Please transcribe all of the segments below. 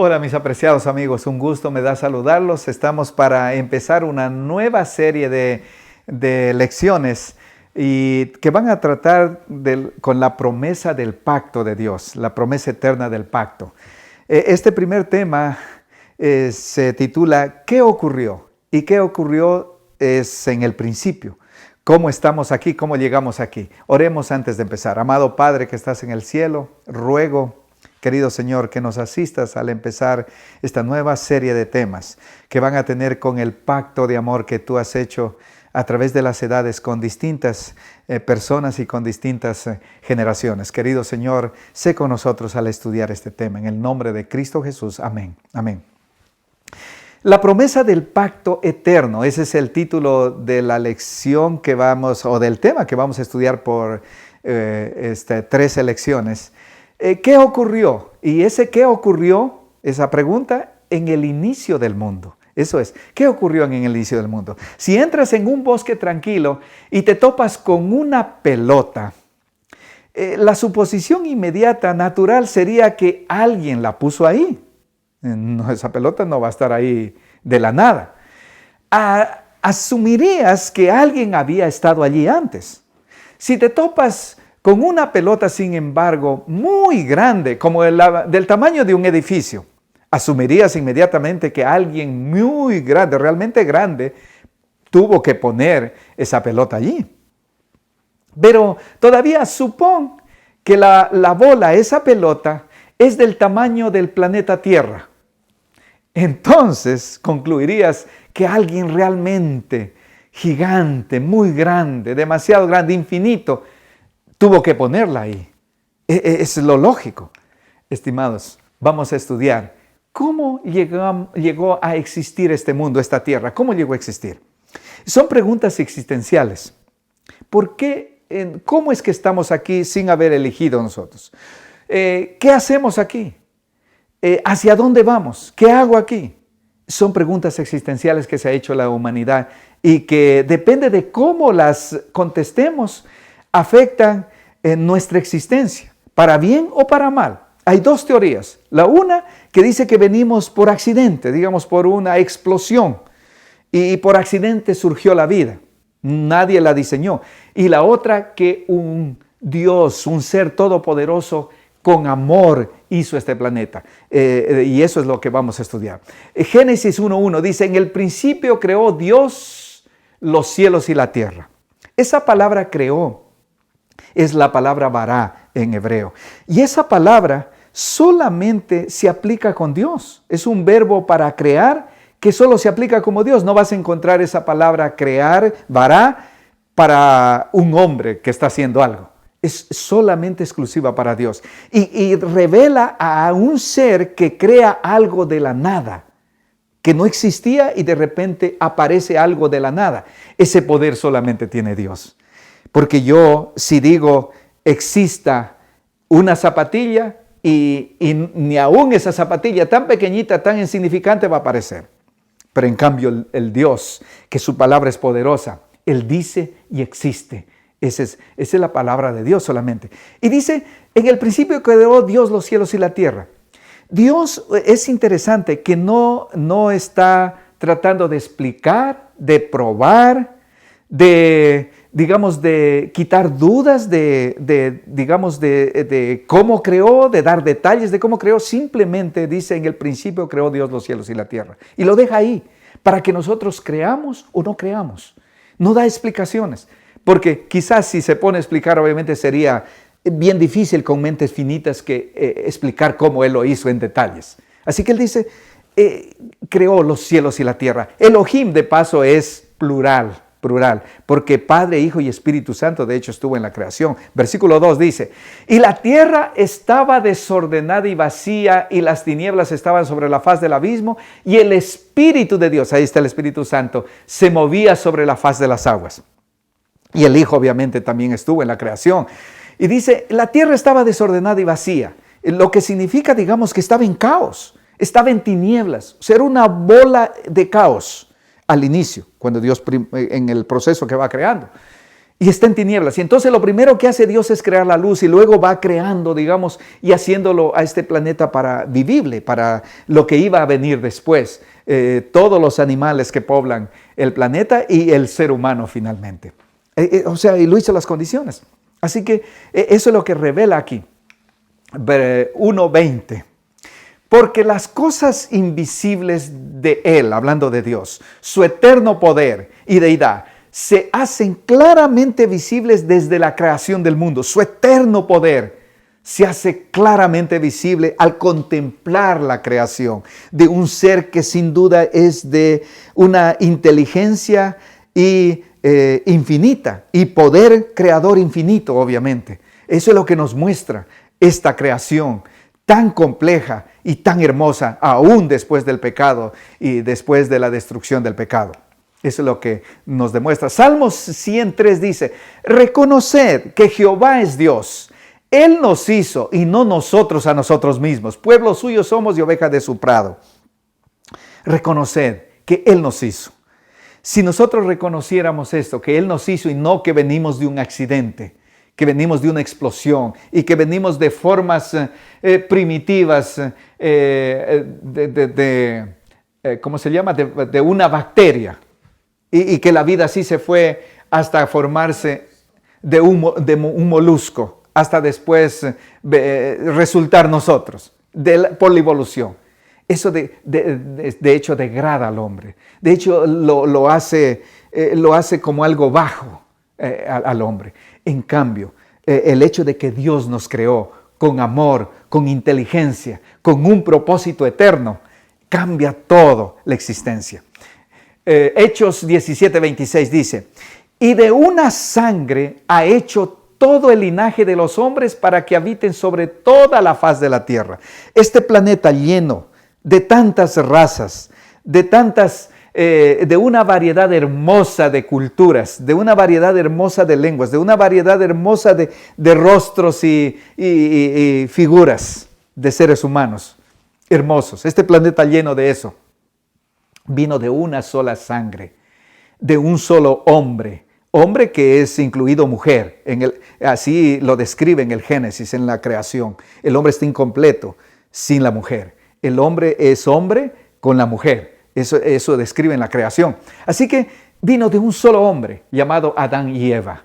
Hola mis apreciados amigos, un gusto me da saludarlos. Estamos para empezar una nueva serie de lecciones y que van a tratar con la promesa del pacto de Dios, la promesa eterna del pacto. Este primer tema se titula ¿Qué ocurrió? Y qué ocurrió es en el principio. ¿Cómo estamos aquí? ¿Cómo llegamos aquí? Oremos antes de empezar. Amado Padre que estás en el cielo, ruego, querido Señor, que nos asistas al empezar esta nueva serie de temas que van a tener con el pacto de amor que tú has hecho a través de las edades con distintas personas y con distintas generaciones. Querido Señor, sé con nosotros al estudiar este tema. En el nombre de Cristo Jesús. Amén. Amén. La promesa del pacto eterno, ese es el título de la lección que vamos, o del tema que vamos a estudiar por 3 lecciones. ¿Qué ocurrió? Y ¿qué ocurrió? Esa pregunta en el inicio del mundo. Eso es, ¿qué ocurrió en el inicio del mundo? Si entras en un bosque tranquilo y te topas con una pelota, la suposición inmediata, natural, sería que alguien la puso ahí. No, esa pelota no va a estar ahí de la nada. Asumirías que alguien había estado allí antes. Si te topas con una pelota, sin embargo, muy grande, como del tamaño de un edificio, asumirías inmediatamente que alguien muy grande, realmente grande, tuvo que poner esa pelota allí. Pero todavía supón que la bola, esa pelota, es del tamaño del planeta Tierra. Entonces concluirías que alguien realmente gigante, muy grande, demasiado grande, infinito, tuvo que ponerla ahí. Es lo lógico. Estimados, vamos a estudiar cómo llegó a existir este mundo, esta tierra. ¿Cómo llegó a existir? Son preguntas existenciales. ¿Por qué? ¿Cómo es que estamos aquí sin haber elegido nosotros? ¿Qué hacemos aquí? ¿Hacia dónde vamos? ¿Qué hago aquí? Son preguntas existenciales que se ha hecho la humanidad y que depende de cómo las contestemos, afectan nuestra existencia, para bien o para mal. Hay 2 teorías. La una que dice que venimos por accidente, digamos por una explosión, y por accidente surgió la vida. Nadie la diseñó. Y la otra que un Dios, un ser todopoderoso, con amor hizo este planeta. Y eso es lo que vamos a estudiar. Génesis 1:1 dice, en el principio creó Dios los cielos y la tierra. Esa palabra creó es la palabra bará en hebreo. Y esa palabra solamente se aplica con Dios. Es un verbo para crear que solo se aplica como Dios. No vas a encontrar esa palabra crear, bará, para un hombre que está haciendo algo. Es solamente exclusiva para Dios. Y revela a un ser que crea algo de la nada, que no existía y de repente aparece algo de la nada. Ese poder solamente tiene Dios. Porque yo, si digo, exista una zapatilla y ni aún esa zapatilla tan pequeñita, tan insignificante va a aparecer. Pero en cambio el Dios, que su palabra es poderosa, Él dice y existe. Esa es la palabra de Dios solamente. Y dice, en el principio creó Dios los cielos y la tierra. Dios es interesante que no está tratando de explicar, de probar, de quitar dudas de cómo creó, de dar detalles de cómo creó. Simplemente dice, en el principio creó Dios los cielos y la tierra. Y lo deja ahí, para que nosotros creamos o no creamos. No da explicaciones. Porque quizás si se pone a explicar, obviamente sería bien difícil con mentes finitas que explicar cómo Él lo hizo en detalles. Así que Él dice, creó los cielos y la tierra. Elohim, de paso, es plural, porque Padre, Hijo y Espíritu Santo, de hecho, estuvo en la creación. Versículo 2 dice, y la tierra estaba desordenada y vacía, y las tinieblas estaban sobre la faz del abismo, y el Espíritu de Dios, ahí está el Espíritu Santo, se movía sobre la faz de las aguas. Y el Hijo obviamente también estuvo en la creación. Y dice, la tierra estaba desordenada y vacía. Lo que significa, digamos, que estaba en caos. Estaba en tinieblas. O sea, era una bola de caos al inicio, cuando Dios, en el proceso que va creando. y está en tinieblas. Y entonces lo primero que hace Dios es crear la luz y luego va creando, digamos, y haciéndolo a este planeta para vivible, para lo que iba a venir después. Todos los animales que poblan el planeta y el ser humano finalmente. O sea, y lo hizo las condiciones. Así que eso es lo que revela aquí. 1:20. Porque las cosas invisibles de Él, hablando de Dios, su eterno poder y deidad, se hacen claramente visibles desde la creación del mundo. Su eterno poder se hace claramente visible al contemplar la creación de un ser que sin duda es de una inteligencia infinita y poder creador infinito, obviamente. Eso es lo que nos muestra esta creación tan compleja y tan hermosa, aún después del pecado y después de la destrucción del pecado. Eso es lo que nos demuestra. Salmos 103 dice, reconoced que Jehová es Dios. Él nos hizo y no nosotros a nosotros mismos. Pueblo suyo somos y oveja de su prado. Reconoced que Él nos hizo. Si nosotros reconociéramos esto, que Él nos hizo y no que venimos de un accidente, que venimos de una explosión y que venimos de formas primitivas, ¿cómo se llama? De una bacteria. Y que la vida así se fue hasta formarse de un molusco, hasta después resultar nosotros, por la evolución. Eso de hecho degrada al hombre. De hecho lo hace como algo bajo al hombre. En cambio, el hecho de que Dios nos creó con amor, con inteligencia, con un propósito eterno, cambia toda la existencia. Hechos 17:26 dice, y de una sangre ha hecho todo el linaje de los hombres para que habiten sobre toda la faz de la tierra. Este planeta lleno de tantas razas, de una variedad hermosa de culturas, de una variedad hermosa de lenguas, de una variedad hermosa de rostros y figuras de seres humanos hermosos. Este planeta lleno de eso vino de una sola sangre, de un solo hombre que es incluido mujer. Así lo describe en el Génesis, en la creación. El hombre está incompleto sin la mujer. El hombre es hombre con la mujer. Eso describe en la creación. Así que vino de un solo hombre llamado Adán y Eva.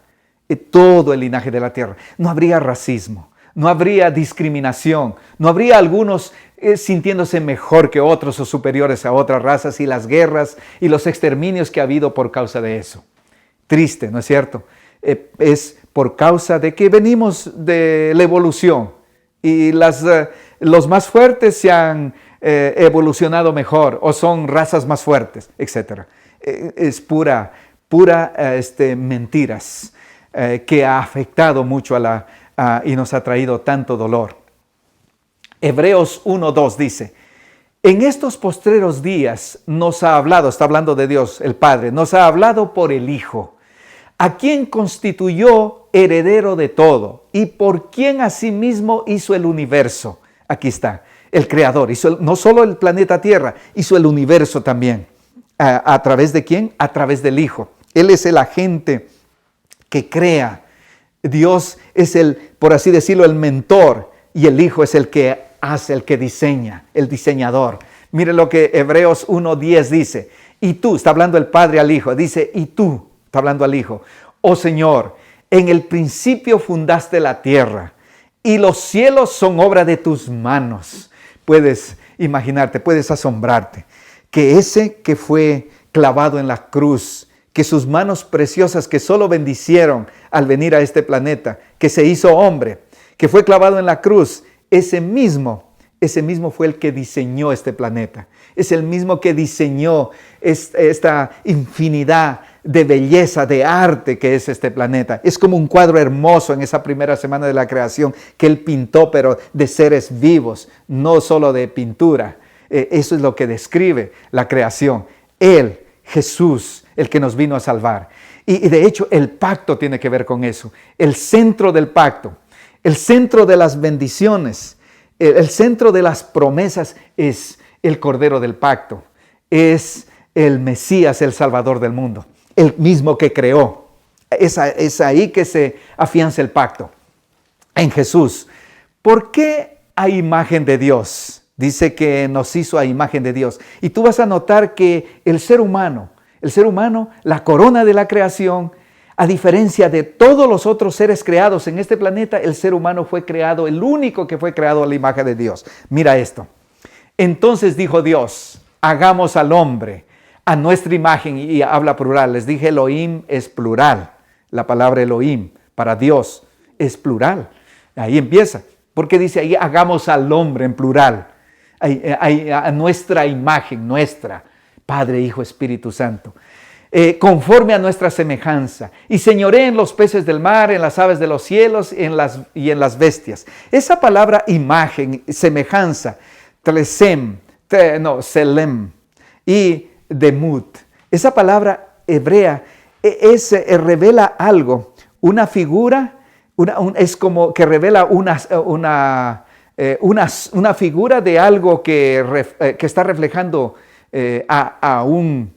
Todo el linaje de la tierra. No habría racismo, no habría discriminación, no habría algunos sintiéndose mejor que otros o superiores a otras razas y las guerras y los exterminios que ha habido por causa de eso. Triste, ¿no es cierto? Es por causa de que venimos de la evolución y los más fuertes se han evolucionado mejor o son razas más fuertes, etc. Es pura mentiras que ha afectado mucho y nos ha traído tanto dolor. Hebreos 1:2 dice, en estos postreros días nos ha hablado, está hablando de Dios, el Padre, nos ha hablado por el Hijo, a quien constituyó heredero de todo y por quien asimismo hizo el universo. Aquí está, el Creador, hizo no solo el planeta Tierra, hizo el universo también. ¿A través de quién? A través del Hijo. Él es el agente que crea. Dios es por así decirlo, el mentor y el Hijo es el que hace, el que diseña, el diseñador. Mire lo que Hebreos 1:10 dice. Y tú, está hablando el Padre al Hijo, dice, y tú, está hablando al Hijo, oh Señor, en el principio fundaste la tierra y los cielos son obra de tus manos. Puedes imaginarte, puedes asombrarte, que ese que fue clavado en la cruz, que sus manos preciosas que solo bendicieron al venir a este planeta, que se hizo hombre, que fue clavado en la cruz, ese mismo fue el que diseñó este planeta. Es el mismo que diseñó esta infinidad de belleza, de arte que es este planeta. Es como un cuadro hermoso en esa primera semana de la creación que Él pintó, pero de seres vivos, no solo de pintura. Eso es lo que describe la creación. Él, Jesús, el que nos vino a salvar. Y de hecho el pacto tiene que ver con eso. El centro del pacto, el centro de las bendiciones, el centro de las promesas es el Cordero del Pacto. Es el Mesías, el Salvador del mundo. El mismo que creó. Es ahí que se afianza el pacto, en Jesús. ¿Por qué a imagen de Dios? Dice que nos hizo a imagen de Dios. Y tú vas a notar que el ser humano, la corona de la creación, a diferencia de todos los otros seres creados en este planeta, el ser humano fue creado, el único que fue creado a la imagen de Dios. Mira esto. Entonces dijo Dios, hagamos al hombre a nuestra imagen, y habla plural. Les dije, Elohim es plural. La palabra Elohim para Dios es plural. Ahí empieza. Porque dice ahí, hagamos al hombre en plural. A nuestra imagen, nuestra. Padre, Hijo, Espíritu Santo. Conforme a nuestra semejanza. Y señoré en los peces del mar, en las aves de los cielos y en las bestias. Esa palabra imagen, semejanza, Selem y Demut. Esa palabra hebrea revela algo, una figura, es como que revela una figura de algo que está reflejando a un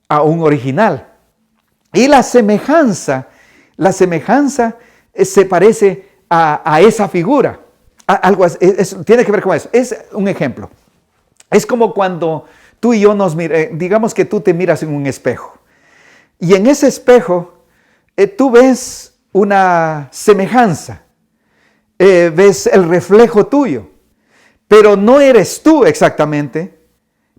original. Y la semejanza se parece a esa figura. Algo tiene que ver con eso. Es un ejemplo. Es como cuando tú y yo digamos que tú te miras en un espejo. Y en ese espejo tú ves una semejanza. Ves el reflejo tuyo. Pero no eres tú exactamente.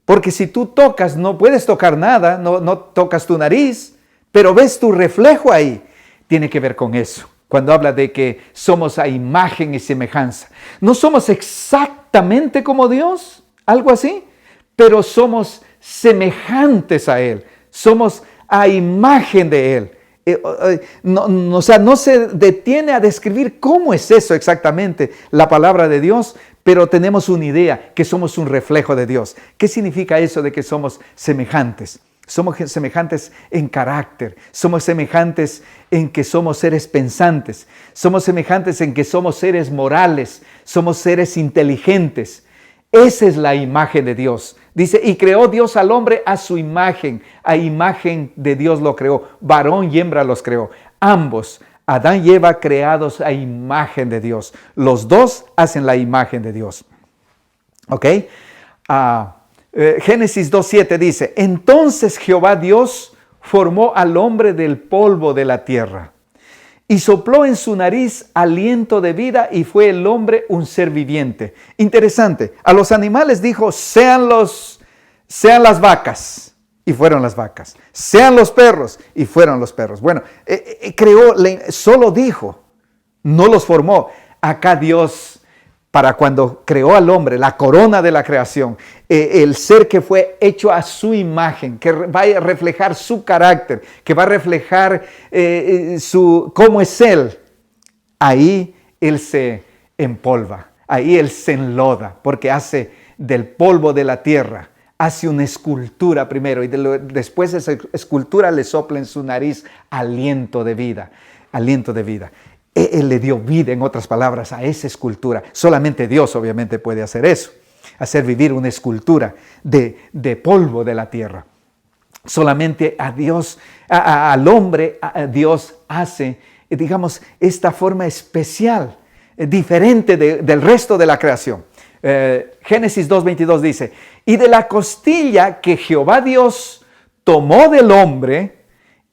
Porque si tú tocas, no puedes tocar nada. No tocas tu nariz. Pero ves tu reflejo ahí. Tiene que ver con eso. Cuando habla de que somos a imagen y semejanza. No somos exactamente como Dios, algo así, pero somos semejantes a Él. Somos a imagen de Él. O sea, no se detiene a describir cómo es eso exactamente la palabra de Dios, pero tenemos una idea que somos un reflejo de Dios. ¿Qué significa eso de que somos semejantes? Somos semejantes en carácter, somos semejantes en que somos seres pensantes, somos semejantes en que somos seres morales, somos seres inteligentes. Esa es la imagen de Dios. Dice, y creó Dios al hombre a su imagen, a imagen de Dios lo creó, varón y hembra los creó. Ambos, Adán y Eva, creados a imagen de Dios. Los dos hacen la imagen de Dios. ¿Ok? Génesis 2:7 dice, entonces Jehová Dios formó al hombre del polvo de la tierra y sopló en su nariz aliento de vida y fue el hombre un ser viviente. Interesante, a los animales dijo, sean las vacas y fueron las vacas, sean los perros y fueron los perros. Bueno, solo dijo, no los formó. Acá Dios, para cuando creó al hombre, la corona de la creación, el ser que fue hecho a su imagen, que va a reflejar su carácter, que va a reflejar cómo es Él, ahí Él se empolva, ahí Él se enloda, porque hace del polvo de la tierra, hace una escultura primero y después de esa escultura le sopla en su nariz aliento de vida, aliento de vida. Él le dio vida, en otras palabras, a esa escultura. Solamente Dios obviamente puede hacer eso, hacer vivir una escultura de polvo de la tierra. Solamente a Dios, al hombre, Dios hace, digamos, esta forma especial, diferente del resto de la creación. Génesis 2:22 dice, y de la costilla que Jehová Dios tomó del hombre,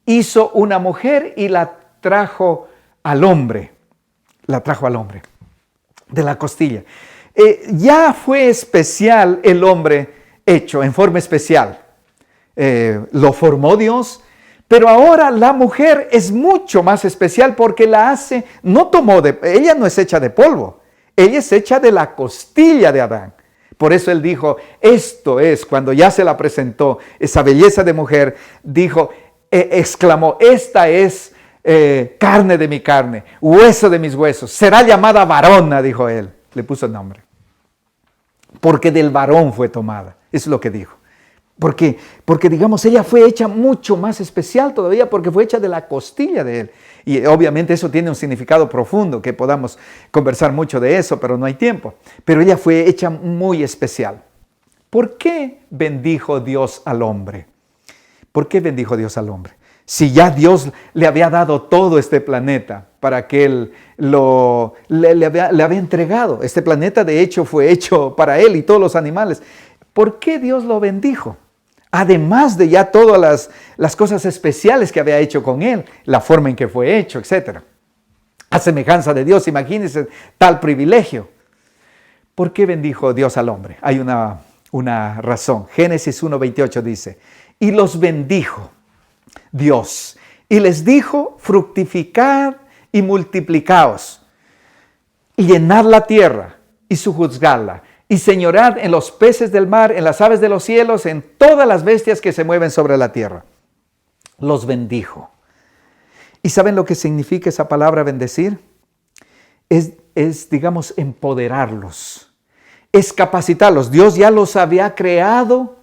hizo una mujer y la trajo al hombre, de la costilla. Ya fue especial el hombre hecho en forma especial. Lo formó Dios, pero ahora la mujer es mucho más especial porque ella no es hecha de polvo, ella es hecha de la costilla de Adán. Por eso él dijo, esto es, cuando ya se la presentó, esa belleza de mujer, exclamó, esta es carne de mi carne, hueso de mis huesos, será llamada varona, dijo él, le puso el nombre, porque del varón fue tomada, eso es lo que dijo, porque digamos, ella fue hecha mucho más especial todavía, porque fue hecha de la costilla de él, y obviamente eso tiene un significado profundo, que podamos conversar mucho de eso, pero no hay tiempo, pero ella fue hecha muy especial. ¿Por qué bendijo Dios al hombre? ¿Por qué bendijo Dios al hombre? Si ya Dios le había dado todo este planeta para que Él le había entregado. Este planeta de hecho fue hecho para Él y todos los animales. ¿Por qué Dios lo bendijo? Además de ya todas las cosas especiales que había hecho con Él, la forma en que fue hecho, etc. A semejanza de Dios, imagínense tal privilegio. ¿Por qué bendijo Dios al hombre? Hay una razón. Génesis 1:28 dice, y los bendijo Dios, y les dijo, fructificad y multiplicaos, y llenad la tierra y sojuzgadla, y señorad en los peces del mar, en las aves de los cielos, en todas las bestias que se mueven sobre la tierra. Los bendijo. ¿Y saben lo que significa esa palabra bendecir? Es digamos, empoderarlos, es capacitarlos. Dios ya los había creado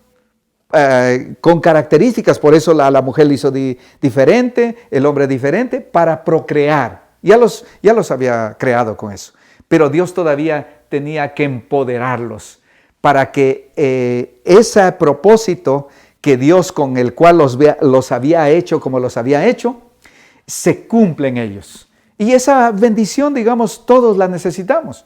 con características, por eso la mujer lo hizo diferente, el hombre diferente, para procrear. Ya los había creado con eso. Pero Dios todavía tenía que empoderarlos para que ese propósito que Dios con el cual los había hecho como los había hecho, se cumple en ellos. Y esa bendición, digamos, todos la necesitamos.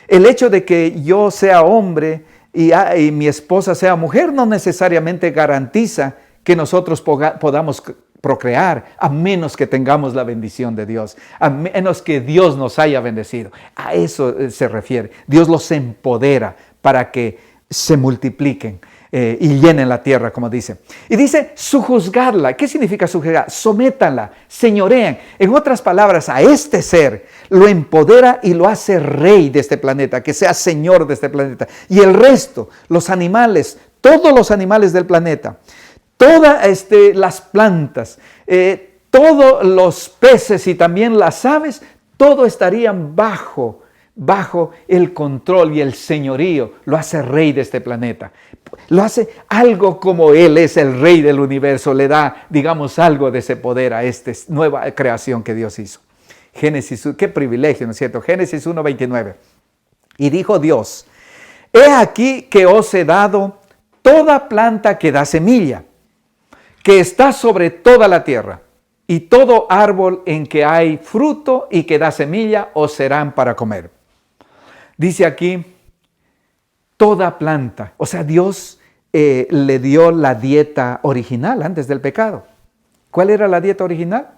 El hecho de que yo sea hombre y mi esposa sea mujer no necesariamente garantiza que nosotros podamos procrear, a menos que tengamos la bendición de Dios, a menos que Dios nos haya bendecido. A eso se refiere. Dios los empodera para que se multipliquen y llenen la tierra, como dice. Y dice, sojuzgadla. ¿Qué significa sujuzgar? Sométanla, señoreen. En otras palabras, a este ser lo empodera y lo hace rey de este planeta, que sea señor de este planeta. Y el resto, los animales, todos los animales del planeta, todas las plantas, todos los peces y también las aves, todo estarían bajo el control y el señorío. Lo hace rey de este planeta. Lo hace algo como Él es el rey del universo. Le da, digamos, algo de ese poder a esta nueva creación que Dios hizo. Génesis, qué privilegio, ¿no es cierto? Génesis 1:29. Y dijo Dios, he aquí que os he dado toda planta que da semilla, que está sobre toda la tierra, y todo árbol en que hay fruto y que da semilla os serán para comer. Dice aquí, toda planta. O sea, Dios le dio la dieta original antes del pecado. ¿Cuál era la dieta original?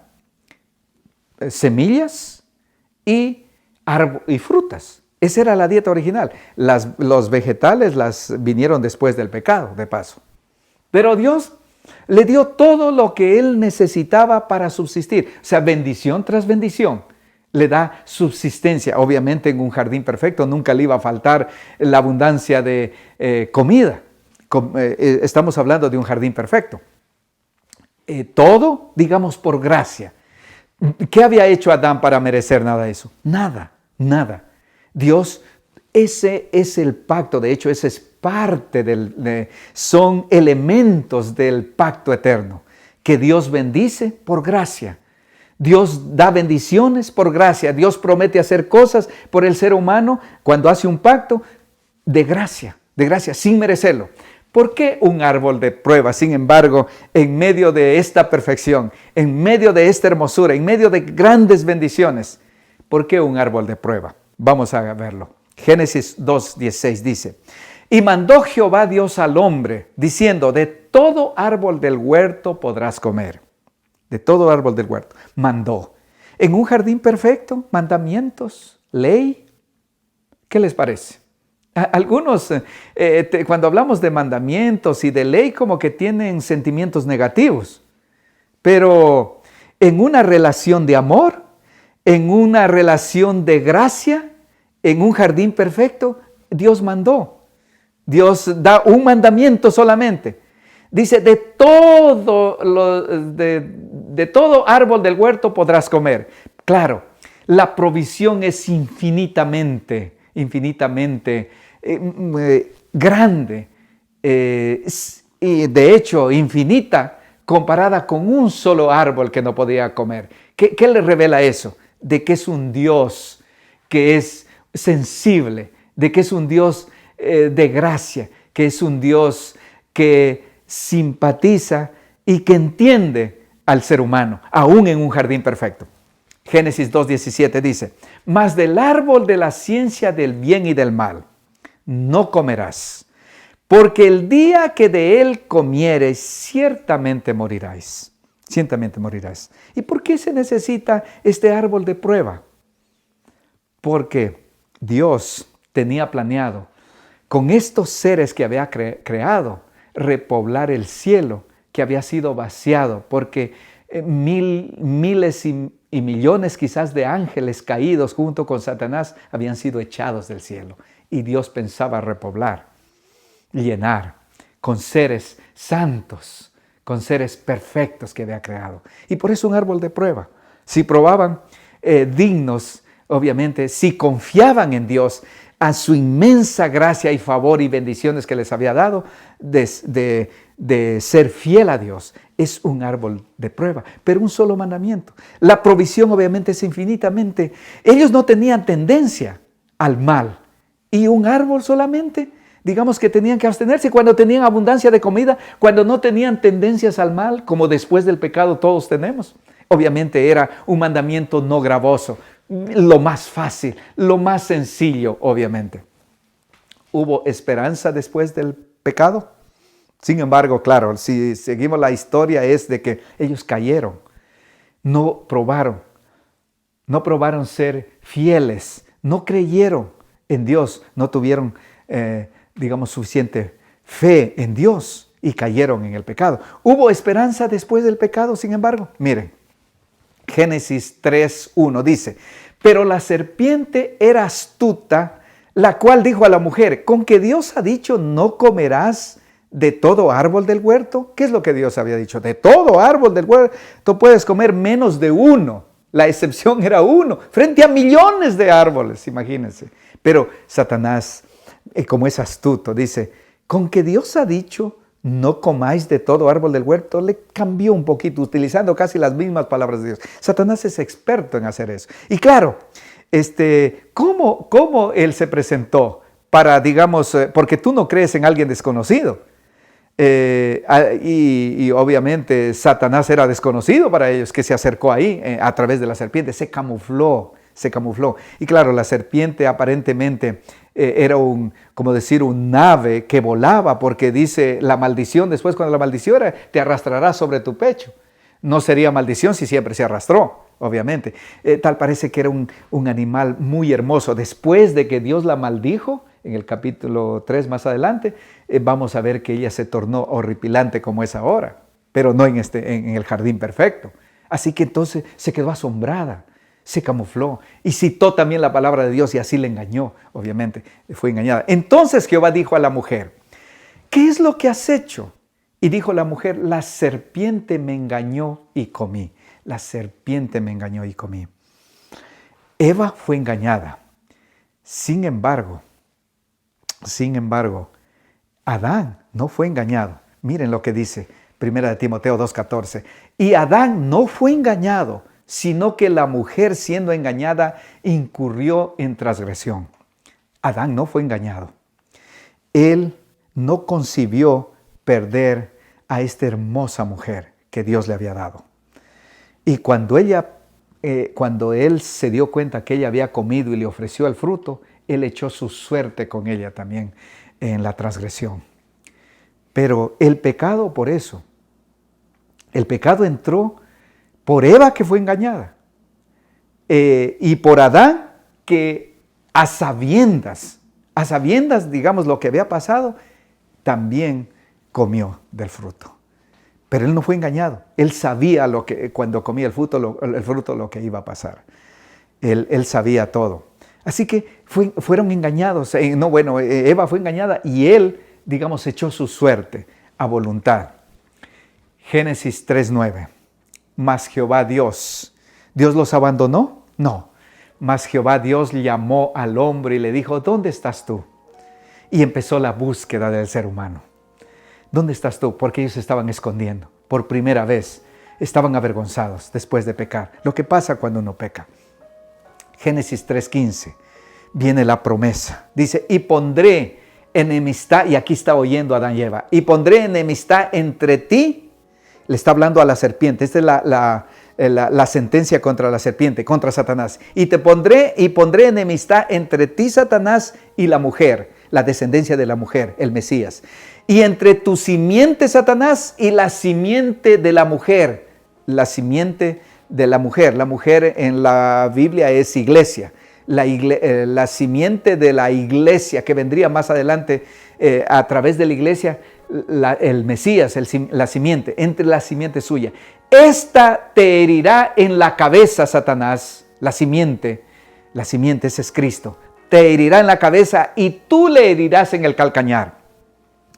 Semillas y frutas. Esa era la dieta original. Los vegetales las vinieron después del pecado, de paso. Pero Dios le dio todo lo que Él necesitaba para subsistir. O sea, bendición tras bendición. Le da subsistencia. Obviamente en un jardín perfecto nunca le iba a faltar la abundancia de comida. Estamos hablando de un jardín perfecto. Todo, digamos, por gracia. ¿Qué había hecho Adán para merecer nada de eso? Nada. Dios, ese es el pacto. De hecho, ese es parte son elementos del pacto eterno. Que Dios bendice por gracia. Dios da bendiciones por gracia. Dios promete hacer cosas por el ser humano cuando hace un pacto de gracia, sin merecerlo. ¿Por qué un árbol de prueba? Sin embargo, en medio de esta perfección, en medio de esta hermosura, en medio de grandes bendiciones, ¿por qué un árbol de prueba? Vamos a verlo. Génesis 2:16 dice, y mandó Jehová Dios al hombre, diciendo, de todo árbol del huerto podrás comer. De todo árbol del huerto. Mandó. En un jardín perfecto, mandamientos, ley. ¿Qué les parece? Algunos, cuando hablamos de mandamientos y de ley, como que tienen sentimientos negativos. Pero en una relación de amor, en una relación de gracia, en un jardín perfecto, Dios mandó. Dios da un mandamiento solamente. Dice, de todo árbol del huerto podrás comer. Claro, la provisión es infinitamente grande. Y de hecho, infinita, comparada con un solo árbol que no podía comer. ¿Qué le revela eso? De que es un Dios que es sensible, de que es un Dios de gracia, que es un Dios que simpatiza y que entiende al ser humano, aún en un jardín perfecto. Génesis 2:17 dice, mas del árbol de la ciencia del bien y del mal no comerás, porque el día que de él comieres, ciertamente morirás. Ciertamente morirás. ¿Y por qué se necesita este árbol de prueba? Porque Dios tenía planeado con estos seres que había creado, repoblar el cielo que había sido vaciado, porque miles y millones quizás de ángeles caídos junto con Satanás habían sido echados del cielo. Y Dios pensaba repoblar, llenar con seres santos, con seres perfectos que había creado. Y por eso un árbol de prueba. Si probaban dignos, obviamente, si confiaban en Dios, a su inmensa gracia y favor y bendiciones que les había dado, de ser fiel a Dios, es un árbol de prueba, pero un solo mandamiento. La provisión obviamente es infinitamente. Ellos no tenían tendencia al mal, y un árbol solamente, digamos que tenían que abstenerse cuando tenían abundancia de comida, cuando no tenían tendencias al mal, como después del pecado todos tenemos. Obviamente era un mandamiento no gravoso, lo más fácil, lo más sencillo, obviamente. ¿Hubo esperanza después del pecado? Sin embargo, claro, si seguimos la historia es de que ellos cayeron, no probaron ser fieles, no creyeron en Dios, no tuvieron, suficiente fe en Dios y cayeron en el pecado. ¿Hubo esperanza después del pecado, sin embargo? Miren, Génesis 3:1 dice, pero la serpiente era astuta, la cual dijo a la mujer, ¿con que Dios ha dicho no comerás de todo árbol del huerto? ¿Qué es lo que Dios había dicho? De todo árbol del huerto puedes comer menos de uno. La excepción era uno, frente a millones de árboles, imagínense. Pero Satanás, como es astuto, dice, con que Dios ha dicho no comáis de todo árbol del huerto, le cambió un poquito, utilizando casi las mismas palabras de Dios. Satanás es experto en hacer eso. Y claro, ¿cómo él se presentó? Para, porque tú no crees en alguien desconocido. Y obviamente Satanás era desconocido para ellos, que se acercó ahí a través de la serpiente, se camufló. Y claro, la serpiente aparentemente era un ave que volaba, porque dice la maldición, después cuando la maldiciera, te arrastrará sobre tu pecho. No sería maldición si siempre se arrastró, obviamente. Tal parece que era un animal muy hermoso. Después de que Dios la maldijo, en el capítulo 3 más adelante, vamos a ver que ella se tornó horripilante como es ahora, pero no en el jardín perfecto. Así que entonces se quedó asombrada, se camufló y citó también la palabra de Dios y así le engañó, obviamente, fue engañada. Entonces Jehová dijo a la mujer, ¿qué es lo que has hecho? Y dijo la mujer, la serpiente me engañó y comí. La serpiente me engañó y comí. Eva fue engañada. Sin embargo, Adán no fue engañado. Miren lo que dice 1 Timoteo 2:14. Y Adán no fue engañado, sino que la mujer siendo engañada incurrió en transgresión. Adán no fue engañado. Él no concibió perder a esta hermosa mujer que Dios le había dado. Y cuando él se dio cuenta que ella había comido y le ofreció el fruto, él echó su suerte con ella también en la transgresión. Pero el pecado el pecado entró por Eva, que fue engañada, y por Adán, que a sabiendas, digamos, lo que había pasado, también comió del fruto. Pero él no fue engañado. Él sabía cuando comía el fruto lo que iba a pasar. Él sabía todo. Así que fueron engañados. Eva fue engañada y él, echó su suerte a voluntad. Génesis 3:9. Mas Jehová Dios los abandonó? No. Mas Jehová Dios llamó al hombre y le dijo, ¿dónde estás tú? Y empezó la búsqueda del ser humano. ¿Dónde estás tú? Porque ellos se estaban escondiendo. Por primera vez estaban avergonzados después de pecar. Lo que pasa cuando uno peca. Génesis 3:15. Viene la promesa. Dice, y pondré enemistad, y aquí está oyendo Adán y Eva, y pondré enemistad entre ti Le está hablando a la serpiente. Esta es la sentencia contra la serpiente, contra Satanás. Y pondré enemistad entre ti, Satanás, y la mujer, la descendencia de la mujer, el Mesías. Y entre tu simiente, Satanás, y la simiente de la mujer. La simiente de la mujer. La mujer en la Biblia es iglesia. La simiente de la iglesia que vendría más adelante a través de la iglesia, el Mesías, la simiente, entre la simiente suya. Esta te herirá en la cabeza, Satanás. La simiente, ese es Cristo. Te herirá en la cabeza y tú le herirás en el calcañar.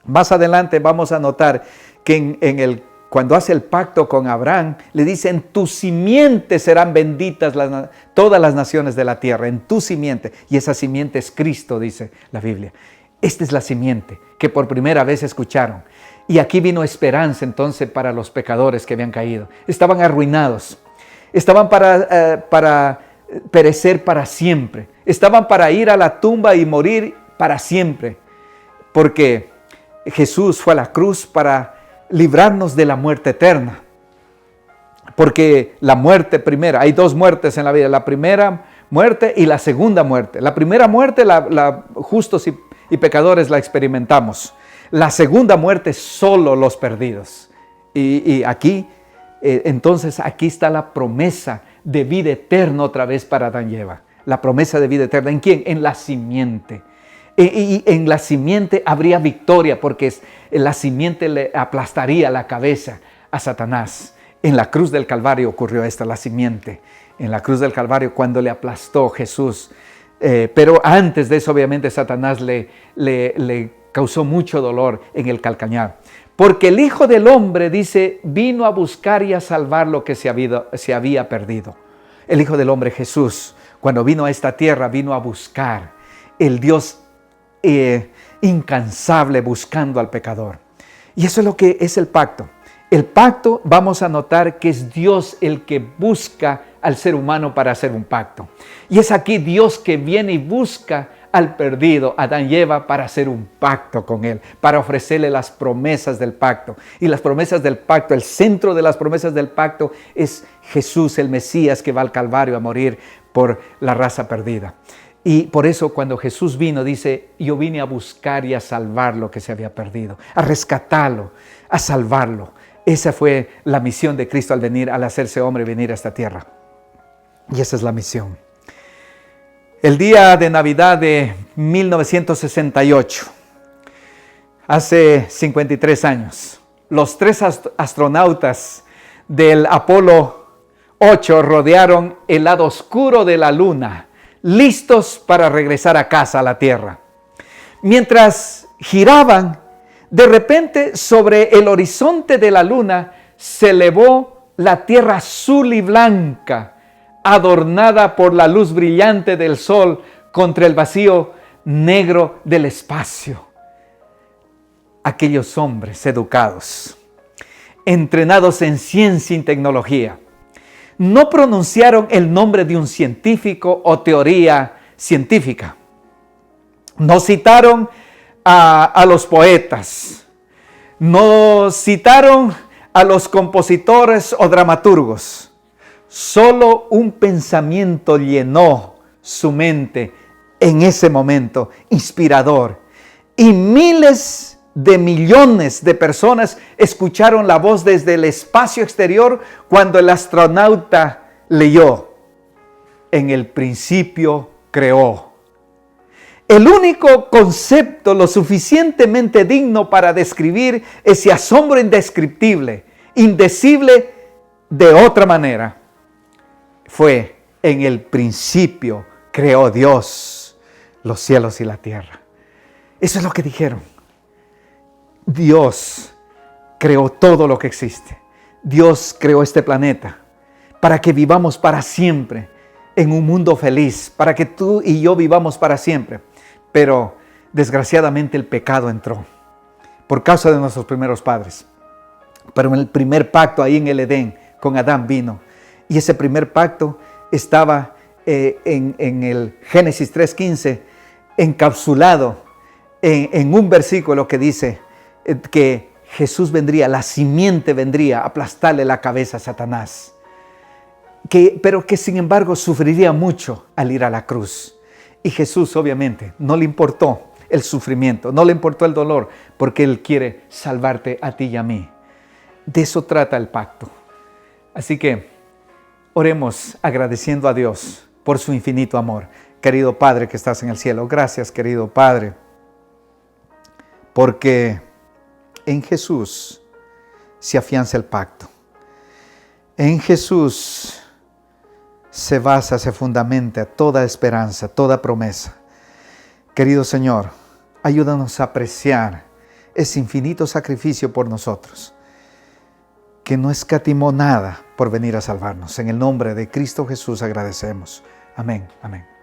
Más adelante vamos a notar que cuando hace el pacto con Abraham, le dice, en tu simiente serán benditas todas las naciones de la tierra, en tu simiente. Y esa simiente es Cristo, dice la Biblia. Esta es la simiente que por primera vez escucharon. Y aquí vino esperanza entonces para los pecadores que habían caído. Estaban arruinados, estaban para perecer para siempre, estaban para ir a la tumba y morir para siempre, porque Jesús fue a la cruz para librarnos de la muerte eterna. Porque la muerte primera, hay dos muertes en la vida, la primera muerte y la segunda muerte. La primera muerte, justos y pecadores la experimentamos. La segunda muerte, solo los perdidos. Y aquí, entonces aquí está la promesa de vida eterna otra vez para Adán y Eva. La promesa de vida eterna, ¿en quién? En la simiente. Y en la simiente habría victoria, porque la simiente le aplastaría la cabeza a Satanás. En la cruz del Calvario ocurrió la simiente. En la cruz del Calvario, cuando le aplastó Jesús. Pero antes de eso, obviamente, Satanás le causó mucho dolor en el calcañar. Porque el Hijo del Hombre, dice, vino a buscar y a salvar lo que se había perdido. El Hijo del Hombre, Jesús, cuando vino a esta tierra, vino a buscar. El Dios incansable buscando al pecador. Y eso es lo que es el pacto. El pacto, vamos a notar que es Dios el que busca al ser humano para hacer un pacto. Y es aquí Dios que viene y busca al perdido, Adán y Eva, para hacer un pacto con él, para ofrecerle las promesas del pacto. Y las promesas del pacto, el centro de las promesas del pacto es Jesús, el Mesías, que va al Calvario a morir por la raza perdida. Y por eso cuando Jesús vino, dice, yo vine a buscar y a salvar lo que se había perdido, a rescatarlo, a salvarlo. Esa fue la misión de Cristo al hacerse hombre, venir a esta tierra. Y esa es la misión. El día de Navidad de 1968, hace 53 años, los 3 astronautas del Apolo 8 rodearon el lado oscuro de la luna, listos para regresar a casa, a la Tierra. Mientras giraban, de repente sobre el horizonte de la luna se elevó la Tierra azul y blanca, adornada por la luz brillante del sol contra el vacío negro del espacio. Aquellos hombres educados, entrenados en ciencia y tecnología, no pronunciaron el nombre de un científico o teoría científica. No citaron a los poetas. No citaron a los compositores o dramaturgos. Solo un pensamiento llenó su mente en ese momento inspirador. Y miles de millones de personas escucharon la voz desde el espacio exterior cuando el astronauta leyó: en el principio creó. El único concepto lo suficientemente digno para describir ese asombro indescriptible, indecible de otra manera, fue: en el principio creó Dios los cielos y la tierra. Eso es lo que dijeron. Dios creó todo lo que existe. Dios creó este planeta para que vivamos para siempre en un mundo feliz, para que tú y yo vivamos para siempre. Pero desgraciadamente el pecado entró por causa de nuestros primeros padres. Pero en el primer pacto ahí en el Edén con Adán vino. Y ese primer pacto estaba en el Génesis 3:15 encapsulado en un versículo que dice que Jesús vendría, la simiente vendría a aplastarle la cabeza a Satanás. Pero que sin embargo sufriría mucho al ir a la cruz. Y Jesús obviamente no le importó el sufrimiento, no le importó el dolor, porque Él quiere salvarte a ti y a mí. De eso trata el pacto. Así que oremos agradeciendo a Dios por su infinito amor. Querido Padre que estás en el cielo, gracias, querido Padre, porque en Jesús se afianza el pacto. En Jesús se basa, se fundamenta toda esperanza, toda promesa. Querido Señor, ayúdanos a apreciar ese infinito sacrificio por nosotros, que no escatimó nada por venir a salvarnos. En el nombre de Cristo Jesús agradecemos. Amén, amén.